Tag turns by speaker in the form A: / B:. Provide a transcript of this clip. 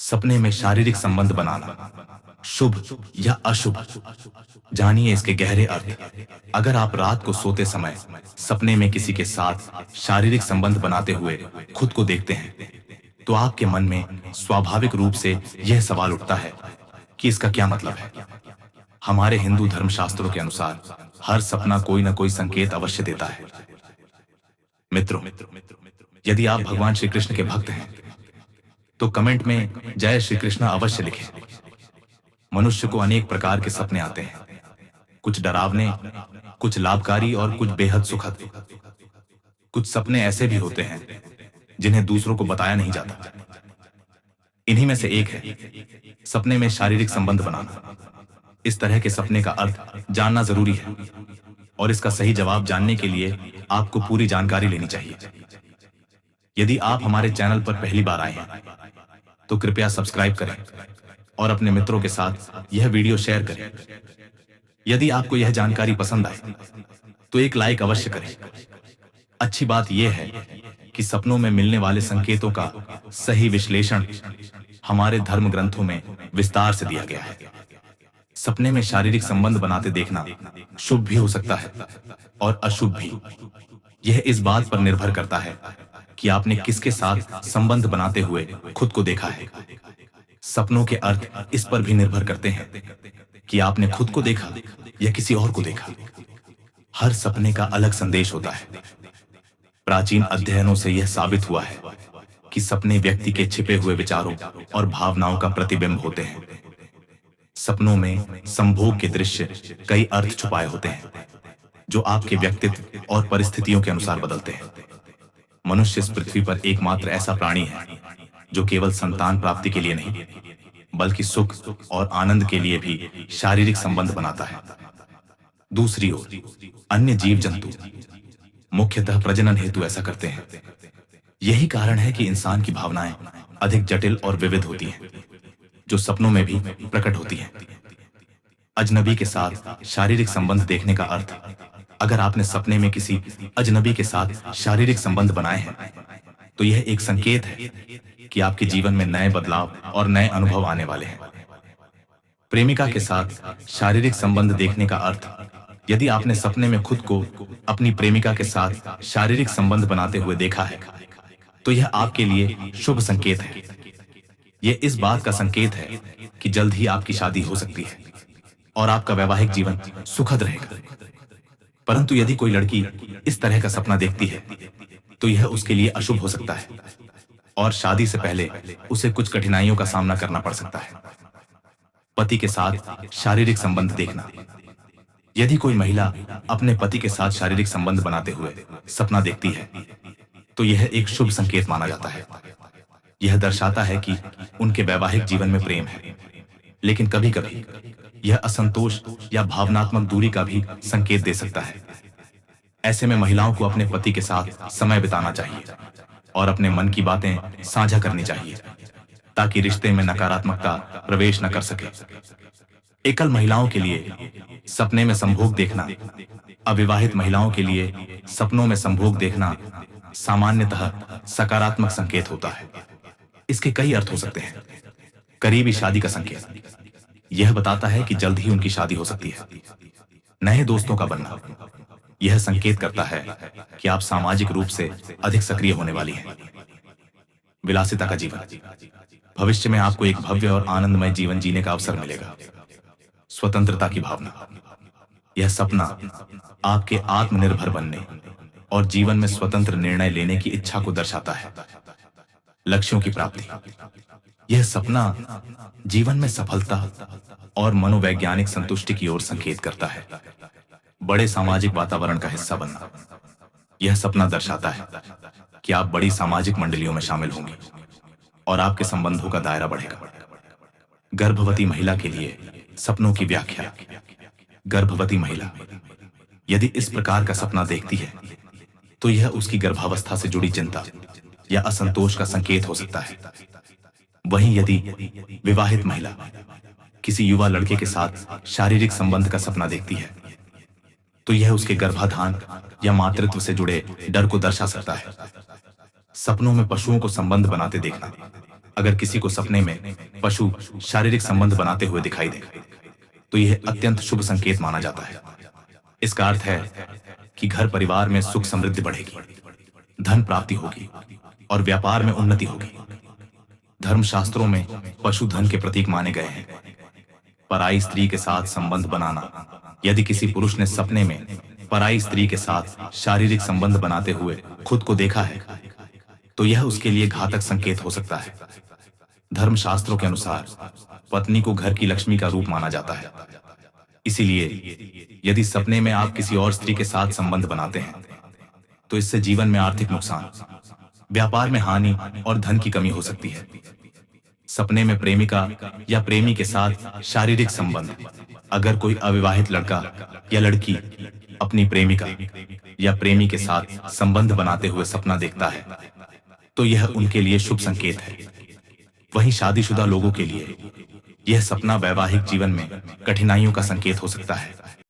A: सपने में शारीरिक संबंध बनाना शुभ या अशुभ, जानिए इसके गहरे अर्थ। अगर आप रात को सोते समय सपने में किसी के साथ शारीरिक संबंध बनाते हुए खुद को देखते हैं, तो आपके मन में स्वाभाविक रूप से यह सवाल उठता है कि इसका क्या मतलब है। हमारे हिंदू धर्मशास्त्रों के अनुसार हर सपना कोई न कोई संकेत अवश्य देता है। मित्रों, यदि आप भगवान श्री कृष्ण के भक्त हैं तो कमेंट में जय श्री कृष्ण अवश्य लिखें। मनुष्य को अनेक प्रकार के सपने आते हैं, कुछ डरावने, कुछ लाभकारी और कुछ बेहद सुखद। कुछ सपने ऐसे भी होते हैं जिन्हें दूसरों को बताया नहीं जाता। इन्हीं में से एक है सपने में शारीरिक संबंध बनाना। इस तरह के सपने का अर्थ जानना जरूरी है और इसका सही जवाब जानने के लिए आपको पूरी जानकारी लेनी चाहिए। यदि आप हमारे चैनल पर पहली बार आए हैं तो कृपया सब्सक्राइब करें और अपने मित्रों के साथ यह वीडियो शेयर करें। यदि आपको यह जानकारी पसंद आए तो एक लाइक अवश्य करें। अच्छी बात यह है कि सपनों में मिलने वाले संकेतों का सही विश्लेषण हमारे धर्म ग्रंथों में विस्तार से दिया गया है। सपने में शारीरिक संबंध बनाते देखना शुभ भी हो सकता है और अशुभ भी। यह इस बात पर निर्भर करता है कि आपने किसके साथ संबंध बनाते हुए खुद को देखा है। सपनों के अर्थ इस पर भी निर्भर करते हैं कि आपने खुद को देखा या किसी और को देखा। हर सपने का अलग संदेश होता है। प्राचीन अध्ययनों से यह साबित हुआ है कि सपने व्यक्ति के छिपे हुए विचारों और भावनाओं का प्रतिबिंब होते हैं। सपनों में संभोग के दृश्य कई अर्थ छुपाए होते हैं जो आपके व्यक्तित्व और परिस्थितियों के अनुसार बदलते हैं। मनुष्य इस पृथ्वी पर एकमात्र ऐसा प्राणी है जो केवल संतान प्राप्ति के लिए नहीं बल्कि सुख और आनंद के लिए भी शारीरिक संबंध बनाता है। दूसरी ओर अन्य जीव जंतु मुख्यतः प्रजनन हेतु ऐसा करते हैं। यही कारण है कि इंसान की भावनाएं अधिक जटिल और विविध होती हैं, जो सपनों में भी प्रकट होती हैं। अजनबी के साथ शारीरिक संबंध देखने का अर्थ, अगर आपने सपने में किसी अजनबी के साथ शारीरिक संबंध बनाए हैं तो यह एक संकेत है कि आपके जीवन में नए बदलाव और नए अनुभव आने वाले हैं। प्रेमिका के साथ शारीरिक संबंध देखने का अर्थ, यदि आपने सपने में खुद को अपनी प्रेमिका के साथ शारीरिक संबंध बनाते हुए देखा है तो यह आपके लिए शुभ संकेत है। यह इस बात का संकेत है कि जल्द ही आपकी शादी हो सकती है और आपका वैवाहिक जीवन सुखद रहेगा। परंतु यदि कोई लड़की इस तरह का सपना देखती है तो यह उसके लिए अशुभ हो सकता है और शादी से पहले उसे कुछ कठिनाइयों का सामना करना पड़ सकता है। पति के साथ शारीरिक संबंध देखना, यदि कोई महिला अपने पति के साथ शारीरिक संबंध बनाते हुए सपना देखती है तो यह एक शुभ संकेत माना जाता है। यह दर्शाता है कि उनके वैवाहिक जीवन में प्रेम है, लेकिन कभी कभी यह असंतोष या भावनात्मक दूरी का भी संकेत दे सकता है। ऐसे में महिलाओं को अपने पति के साथ समय बिताना चाहिए और अपने मन की बातें साझा करनी चाहिए ताकि रिश्ते में नकारात्मकता प्रवेश न कर सके। एकल महिलाओं के लिए सपने में संभोग देखना, अविवाहित महिलाओं के लिए सपनों में संभोग देखना सामान्यतः सकारात्मक संकेत होता है। इसके कई अर्थ हो सकते हैं। करीबी शादी का संकेत, यह बताता है कि जल्द ही उनकी शादी हो सकती है। नए दोस्तों का बनना, यह संकेत करता है कि आप सामाजिक रूप से अधिक सक्रिय होने वाली हैं। विलासिता का जीवन, भविष्य में आपको एक भव्य और आनंदमय जीवन जीने का अवसर मिलेगा। स्वतंत्रता की भावना, यह सपना आपके आत्मनिर्भर बनने और जीवन में स्वतंत्र निर्णय लेने की इच्छा को दर्शाता है। लक्ष्यों की प्राप्ति, यह सपना जीवन में सफलता और मनोवैज्ञानिक संतुष्टि की ओर संकेत करता है। बड़े सामाजिक वातावरण का हिस्सा बनना, यह सपना दर्शाता है कि आप बड़ी सामाजिक मंडलियों में शामिल होंगे और आपके संबंधों का दायरा बढ़ेगा। गर्भवती महिला के लिए सपनों की व्याख्या, गर्भवती महिला यदि इस प्रकार का सपना देखती है तो यह उसकी गर्भावस्था से जुड़ी चिंता या असंतोष का संकेत हो सकता है। वहीं यदि विवाहित महिला किसी युवा लड़के के साथ शारीरिक संबंध का सपना देखती है तो यह उसके गर्भाधान या मातृत्व से जुड़े डर को दर्शा सकता है। सपनों में पशुओं को संबंध बनाते देखना, अगर किसी को सपने में पशु शारीरिक संबंध बनाते हुए दिखाई दे तो यह अत्यंत शुभ संकेत माना जाता है। इसका अर्थ है कि घर परिवार में सुख समृद्धि बढ़ेगी, धन प्राप्ति होगी और व्यापार में उन्नति होगी। धर्मशास्त्रों में पशु धन के प्रतीक माने गए हैं। पराई स्त्री के साथ संबंध बनाना, यदि किसी पुरुष ने सपने में पराई स्त्री के साथ शारीरिक संबंध बनाते हुए खुद को देखा है तो यह उसके लिए घातक संकेत हो सकता है। धर्मशास्त्रों के अनुसार पत्नी को घर की लक्ष्मी का रूप माना जाता है। इसीलिए यदि सपने में आप किसी और स्त्री के साथ संबंध बनाते हैं तो इससे जीवन में आर्थिक नुकसान, व्यापार में हानि और धन की कमी हो सकती है। सपने में प्रेमिका या प्रेमी के साथ शारीरिक संबंध, अगर कोई अविवाहित लड़का या लड़की अपनी प्रेमिका या प्रेमी के साथ संबंध बनाते हुए सपना देखता है तो यह उनके लिए शुभ संकेत है। वहीं शादीशुदा लोगों के लिए यह सपना वैवाहिक जीवन में कठिनाइयों का संकेत हो सकता है।